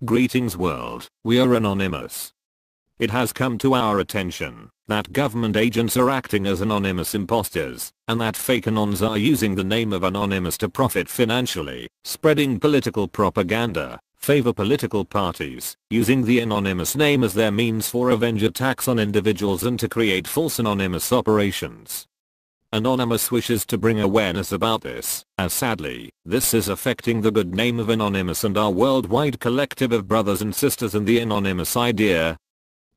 Greetings world, we are Anonymous. It has come to our attention that government agents are acting as anonymous imposters, and that fake anons are using the name of Anonymous to profit financially, spreading political propaganda, favor political parties, using the anonymous name as their means for revenge attacks on individuals and to create false anonymous operations. Anonymous wishes to bring awareness about this, as sadly, this is affecting the good name of Anonymous and our worldwide collective of brothers and sisters in the Anonymous idea.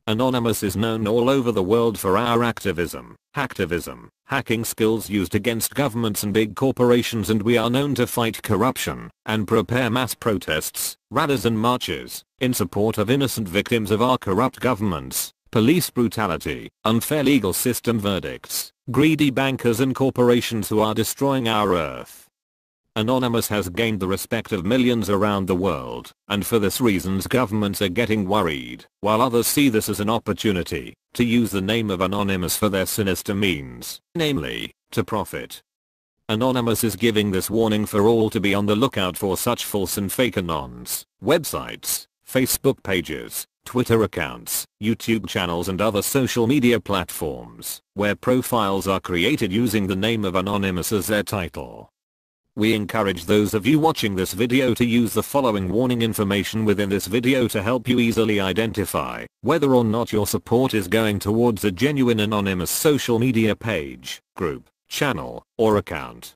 Anonymous is known all over the world for our activism, hacktivism, hacking skills used against governments and big corporations, and we are known to fight corruption and prepare mass protests, rallies and marches in support of innocent victims of our corrupt governments, police brutality, unfair legal system verdicts, greedy bankers and corporations who are destroying our earth. Anonymous has gained the respect of millions around the world, and for this reasons governments are getting worried, while others see this as an opportunity to use the name of Anonymous for their sinister means, namely, to profit. Anonymous is giving this warning for all to be on the lookout for such false and fake anons, websites, Facebook pages, Twitter accounts, YouTube channels and other social media platforms, where profiles are created using the name of Anonymous as their title. We encourage those of you watching this video to use the following warning information within this video to help you easily identify whether or not your support is going towards a genuine anonymous social media page, group, channel, or account.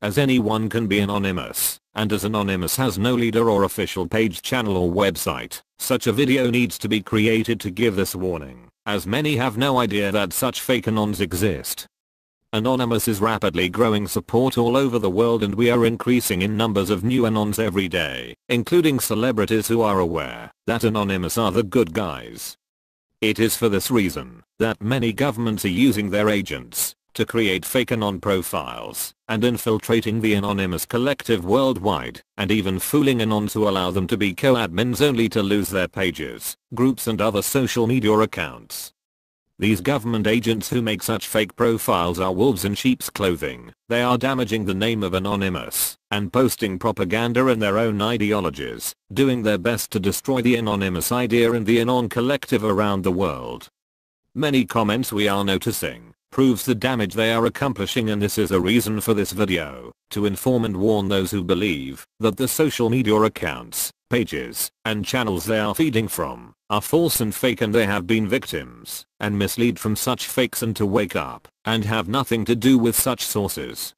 As anyone can be anonymous, and as Anonymous has no leader or official page, channel or website, such a video needs to be created to give this warning, as many have no idea that such fake anons exist. Anonymous is rapidly growing support all over the world, and we are increasing in numbers of new anons every day, including celebrities who are aware that Anonymous are the good guys. It is for this reason that many governments are using their agents to create fake anon profiles and infiltrating the Anonymous collective worldwide, and even fooling anons to allow them to be co-admins only to lose their pages, groups and other social media accounts. These government agents who make such fake profiles are wolves in sheep's clothing. They are damaging the name of Anonymous and posting propaganda in their own ideologies, doing their best to destroy the Anonymous idea and the Anon collective around the world. Many comments we are noticing proves the damage they are accomplishing, and this is a reason for this video, to inform and warn those who believe that the social media accounts, pages, and channels they are feeding from are false and fake, and they have been victims and misled from such fakes, and to wake up and have nothing to do with such sources.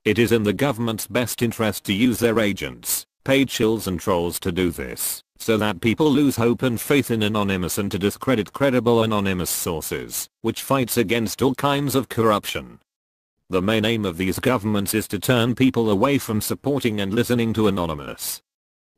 It is in the government's best interest to use their agents, paid shills and trolls to do this, so that people lose hope and faith in Anonymous, and to discredit credible anonymous sources, which fights against all kinds of corruption. The main aim of these governments is to turn people away from supporting and listening to Anonymous.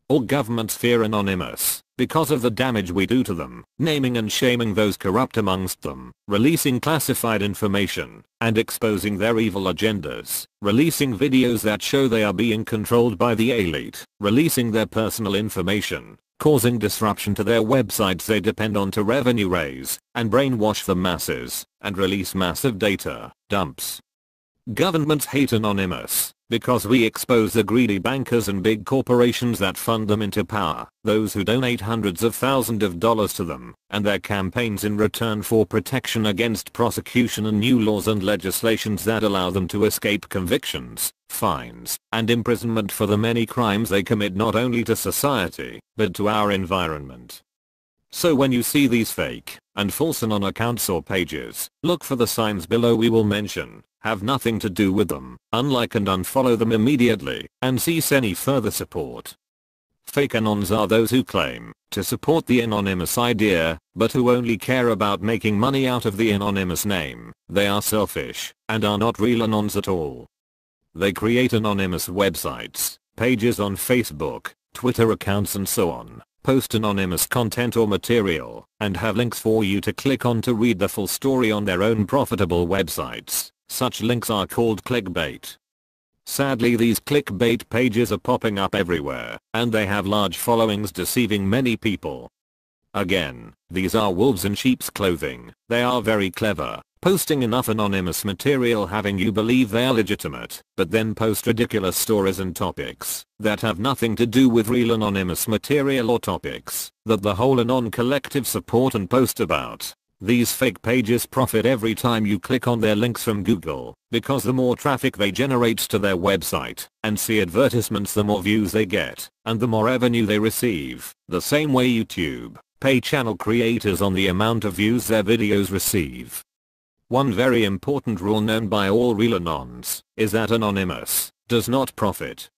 All governments fear Anonymous because of the damage we do to them, naming and shaming those corrupt amongst them, releasing classified information, and exposing their evil agendas, releasing videos that show they are being controlled by the elite, releasing their personal information, causing disruption to their websites they depend on to revenue raise, and brainwash the masses, and release massive data dumps. Governments hate Anonymous because we expose the greedy bankers and big corporations that fund them into power, those who donate hundreds of thousands of dollars to them, and their campaigns in return for protection against prosecution and new laws and legislations that allow them to escape convictions, fines, and imprisonment for the many crimes they commit not only to society, but to our environment. So when you see these fake and false anon accounts or pages, look for the signs below we will mention, have nothing to do with them, unlike and unfollow them immediately, and cease any further support. Fake anons are those who claim to support the Anonymous idea, but who only care about making money out of the Anonymous name. They are selfish, and are not real anons at all. They create anonymous websites, pages on Facebook, Twitter accounts and so on, post anonymous content or material, and have links for you to click on to read the full story on their own profitable websites. Such links are called clickbait. Sadly, these clickbait pages are popping up everywhere, and they have large followings, deceiving many people. Again, these are wolves in sheep's clothing. They are very clever, posting enough anonymous material having you believe they are legitimate, but then post ridiculous stories and topics that have nothing to do with real anonymous material or topics that the whole Anon collective support and post about. These fake pages profit every time you click on their links from Google, because the more traffic they generate to their website and see advertisements, the more views they get and the more revenue they receive. The same way YouTube pay channel creators on the amount of views their videos receive. One very important rule known by all real Anons is that Anonymous does not profit.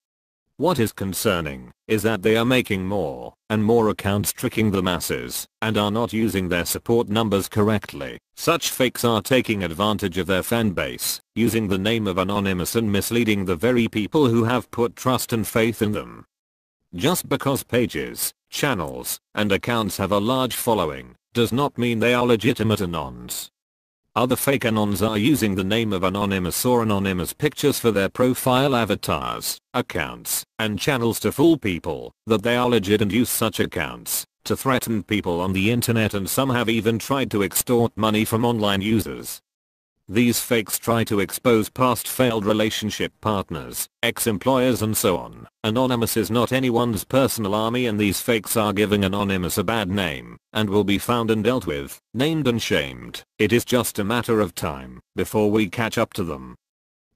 What is concerning is that they are making more and more accounts tricking the masses and are not using their support numbers correctly. Such fakes are taking advantage of their fan base, using the name of Anonymous and misleading the very people who have put trust and faith in them. Just because pages, channels, and accounts have a large following does not mean they are legitimate Anons. Other fake Anons are using the name of Anonymous or anonymous pictures for their profile avatars, accounts, and channels to fool people that they are legit and use such accounts to threaten people on the internet, and some have even tried to extort money from online users. These fakes try to expose past failed relationship partners, ex-employers and so on. Anonymous is not anyone's personal army, and these fakes are giving Anonymous a bad name and will be found and dealt with, named and shamed. It is just a matter of time before we catch up to them.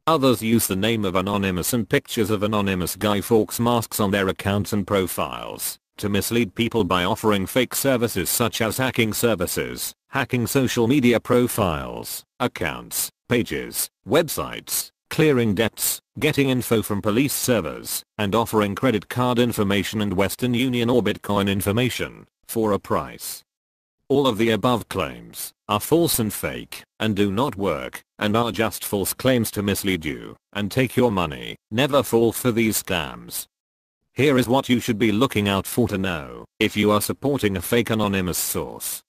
Others use the name of Anonymous and pictures of Anonymous Guy Fawkes masks on their accounts and profiles to mislead people by offering fake services such as hacking services, hacking social media profiles, accounts, pages, websites, clearing debts, getting info from police servers, and offering credit card information and Western Union or Bitcoin information for a price. All of the above claims are false and fake and do not work and are just false claims to mislead you and take your money. Never fall for these scams. Here is what you should be looking out for to know if you are supporting a fake anonymous source.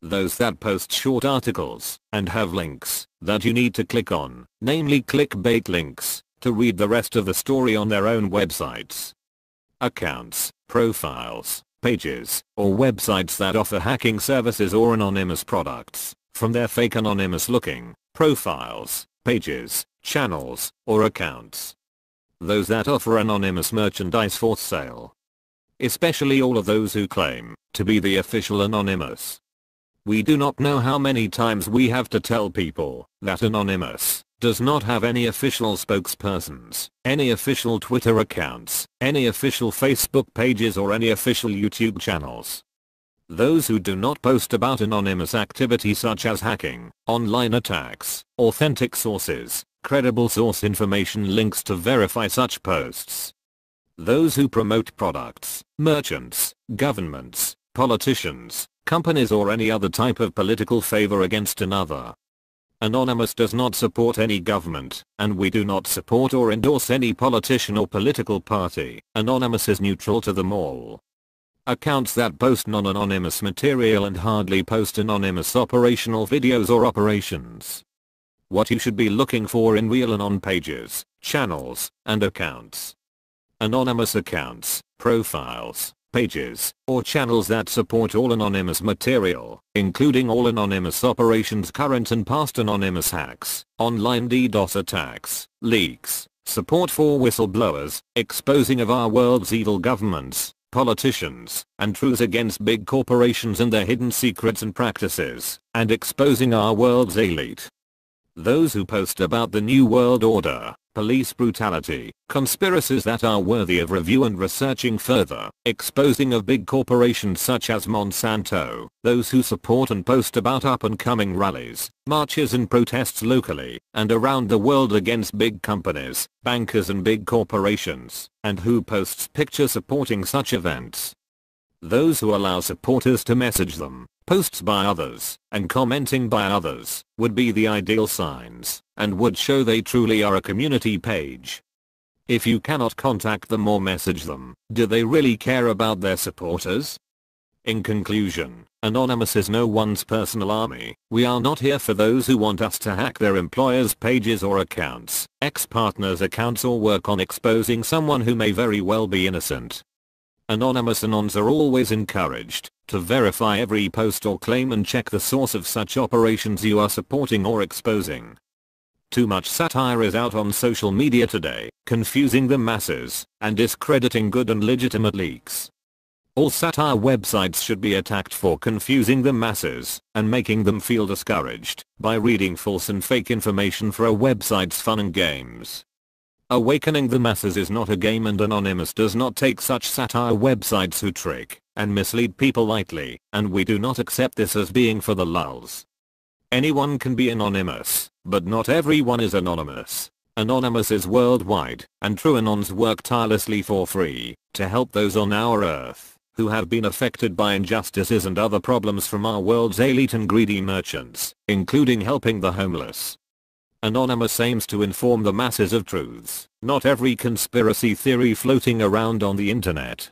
Those that post short articles and have links that you need to click on, namely clickbait links, to read the rest of the story on their own websites. Accounts, profiles, pages, or websites that offer hacking services or anonymous products from their fake anonymous looking profiles, pages, channels, or accounts. Those that offer anonymous merchandise for sale. Especially all of those who claim to be the official Anonymous. We do not know how many times we have to tell people that Anonymous does not have any official spokespersons, any official Twitter accounts, any official Facebook pages, or any official YouTube channels. Those who do not post about anonymous activity such as hacking, online attacks, authentic sources, credible source information, links to verify such posts. Those who promote products, merchants, governments, politicians, companies, or any other type of political favor against another. Anonymous does not support any government, and we do not support or endorse any politician or political party. Anonymous is neutral to them all. Accounts that post non-anonymous material and hardly post anonymous operational videos or operations. What you should be looking for in real Anon pages, channels, and accounts. Anonymous accounts, profiles, pages, or channels that support all anonymous material, including all anonymous operations, current and past anonymous hacks, online DDoS attacks, leaks, support for whistleblowers, exposing of our world's evil governments, politicians, and truths against big corporations and their hidden secrets and practices, and exposing our world's elite. Those who post about the New World Order, police brutality, conspiracies that are worthy of review and researching further, exposing of big corporations such as Monsanto, those who support and post about up-and-coming rallies, marches and protests locally and around the world against big companies, bankers and big corporations, and who posts pictures supporting such events. Those who allow supporters to message them, posts by others, and commenting by others, would be the ideal signs, and would show they truly are a community page. If you cannot contact them or message them, do they really care about their supporters? In conclusion, Anonymous is no one's personal army. We are not here for those who want us to hack their employers' pages or accounts, ex-partners' accounts, or work on exposing someone who may very well be innocent. Anonymous Anons are always encouraged to verify every post or claim and check the source of such operations you are supporting or exposing. Too much satire is out on social media today, confusing the masses and discrediting good and legitimate leaks. All satire websites should be attacked for confusing the masses and making them feel discouraged by reading false and fake information for a website's fun and games. Awakening the masses is not a game, and Anonymous does not take such satire websites who trick and mislead people lightly, and we do not accept this as being for the lulz. Anyone can be anonymous, but not everyone is anonymous. Anonymous is worldwide, and true anons work tirelessly for free to help those on our earth who have been affected by injustices and other problems from our world's elite and greedy merchants, including helping the homeless. Anonymous aims to inform the masses of truths, not every conspiracy theory floating around on the internet.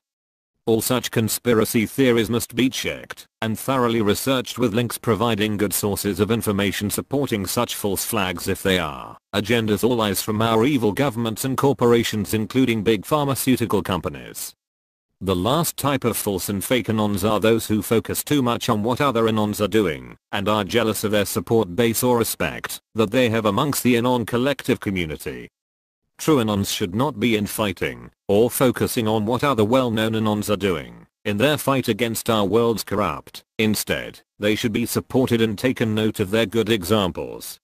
All such conspiracy theories must be checked and thoroughly researched, with links providing good sources of information supporting such false flags if they are agendas or lies from our evil governments and corporations, including big pharmaceutical companies. The last type of false and fake anons are those who focus too much on what other anons are doing and are jealous of their support base or respect that they have amongst the anon collective community. True anons should not be infighting or focusing on what other well-known anons are doing in their fight against our world's corrupt. Instead, they should be supported and taken note of their good examples.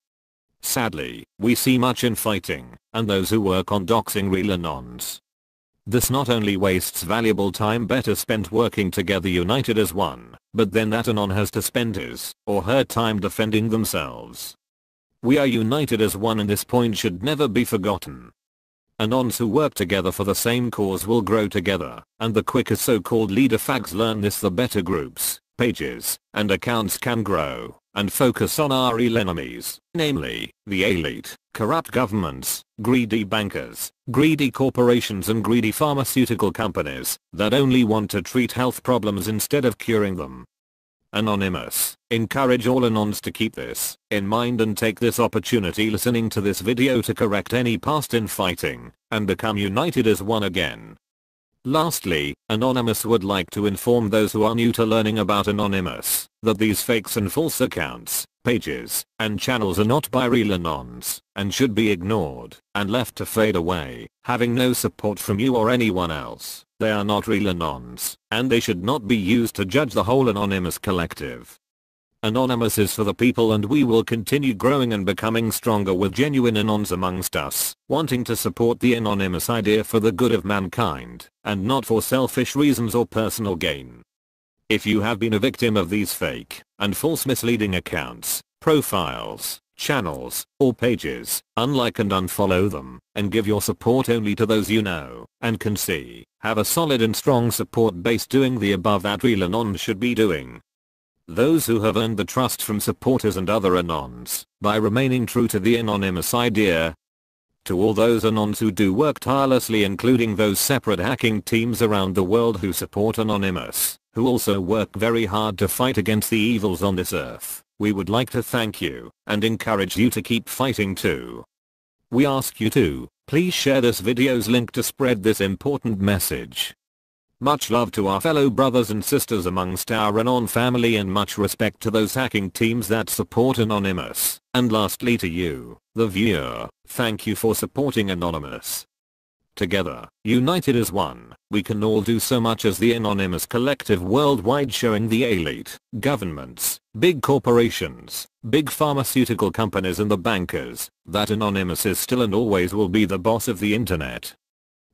Sadly, we see much infighting and those who work on doxing real anons. This not only wastes valuable time better spent working together united as one, but then that anon has to spend his or her time defending themselves. We are united as one, and this point should never be forgotten. Anons who work together for the same cause will grow together, and the quicker so-called leader fags learn this, the better groups, pages, and accounts can grow and focus on our real enemies, namely, the elite, corrupt governments, greedy bankers, greedy corporations and greedy pharmaceutical companies that only want to treat health problems instead of curing them. Anonymous encourage all anons to keep this in mind and take this opportunity listening to this video to correct any past infighting and become united as one again. Lastly, Anonymous would like to inform those who are new to learning about Anonymous that these fakes and false accounts, pages, and channels are not by real anons and should be ignored and left to fade away, having no support from you or anyone else. They are not real anons, and they should not be used to judge the whole Anonymous collective. Anonymous is for the people, and we will continue growing and becoming stronger with genuine anons amongst us, wanting to support the Anonymous idea for the good of mankind, and not for selfish reasons or personal gain. If you have been a victim of these fake and false misleading accounts, profiles, channels, or pages, unlike and unfollow them, and give your support only to those you know and can see have a solid and strong support base doing the above that real anons should be doing. Those who have earned the trust from supporters and other anons by remaining true to the Anonymous idea. To all those anons who do work tirelessly, including those separate hacking teams around the world who support Anonymous, who also work very hard to fight against the evils on this earth, we would like to thank you and encourage you to keep fighting too. We ask you to please share this video's link to spread this important message. Much love to our fellow brothers and sisters amongst our Anon family, and much respect to those hacking teams that support Anonymous. And lastly to you, the viewer, thank you for supporting Anonymous. Together, united as one, we can all do so much as the Anonymous collective worldwide, showing the elite, governments, big corporations, big pharmaceutical companies and the bankers that Anonymous is still and always will be the boss of the internet.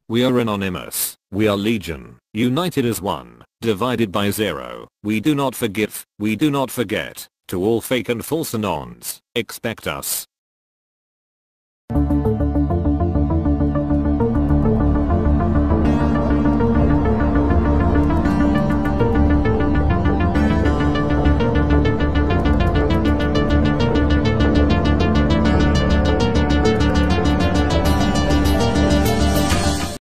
We are Anonymous, we are Legion, united as one, divided by zero. We do not forgive, we do not forget. To all fake and false anons, expect us